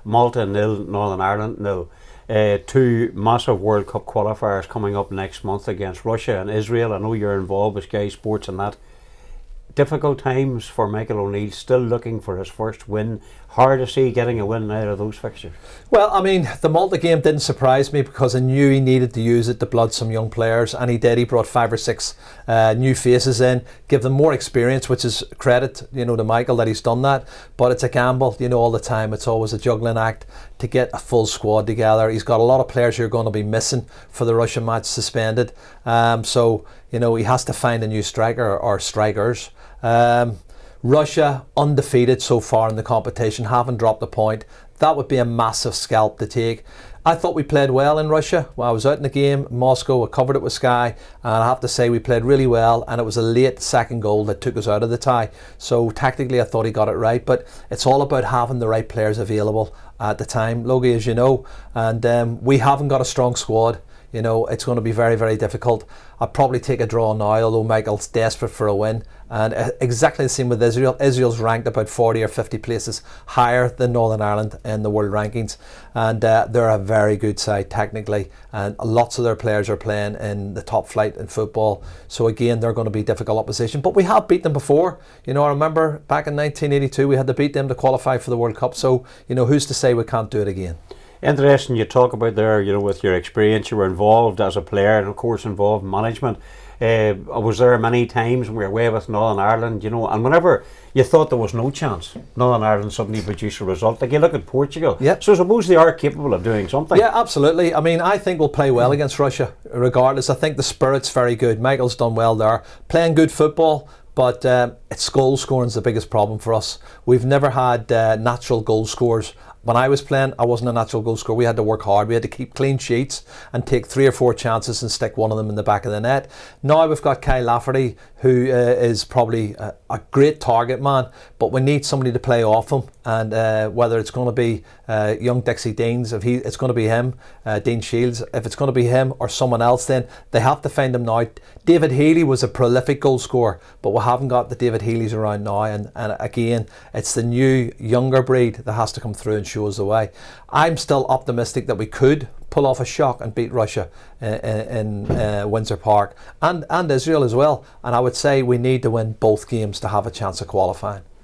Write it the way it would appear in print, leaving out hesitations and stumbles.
Malta nil, Northern Ireland nil. Two massive World Cup qualifiers coming up next month against Russia and Israel. I know you're involved with Sky Sports and that. Difficult times for Michael O'Neill, still looking for his first win. Hard to see getting a win out of those fixtures. Well, I mean, the Malta game didn't surprise me because I knew he needed to use it to blood some young players, and he did. He brought 5 or 6 new faces in, give them more experience, which is credit, to Michael that he's done that. But it's a gamble, all the time. It's always a juggling act to get a full squad together. He's got a lot of players who are going to be missing for the Russian match suspended. So he has to find a new striker or strikers. Russia undefeated so far in the competition, haven't dropped a point. That would be a massive scalp to take. I thought we played well in Russia. Well, I was out in the game in Moscow, I covered it with Sky, and I have to say we played really well, and it was a late second goal that took us out of the tie. So tactically I thought he got it right, but it's all about having the right players available at the time, Logie, as you know, and we haven't got a strong squad. It's going to be very, very difficult. I'll probably take a draw now, although Michael's desperate for a win. And exactly the same with Israel. Israel's ranked about 40 or 50 places higher than Northern Ireland in the world rankings. And they're a very good side technically. And lots of their players are playing in the top flight in football. So again, they're going to be difficult opposition. But we have beat them before. I remember back in 1982, we had to beat them to qualify for the World Cup. So, who's to say we can't do it again? Interesting you talk about there, with your experience, you were involved as a player and of course involved in management. Was there many times when we were away with Northern Ireland, and whenever you thought there was no chance, Northern Ireland suddenly produced a result? Like you look at Portugal. Yep. So I suppose they are capable of doing something. Yeah, absolutely. I mean, I think we'll play well against Russia regardless. I think the spirit's very good. Michael's done well there. Playing good football. But it's goal scoring is the biggest problem for us. We've never had natural goal scorers. When I was playing, I wasn't a natural goal scorer. We had to work hard. We had to keep clean sheets and take 3 or 4 chances and stick one of them in the back of the net. Now we've got Kyle Lafferty, who is probably a great target man, but we need somebody to play off him. And whether it's going to be young Dixie Deans, it's going to be him, Dean Shields, if it's going to be him or someone else, then they have to find him now. David Healy was a prolific goal scorer, but we haven't got the David Healys around now. And again, it's the new, younger breed that has to come through and show us the way. I'm still optimistic that we could pull off a shock and beat Russia in Windsor Park and Israel as well. And I would say we need to win both games to have a chance of qualifying.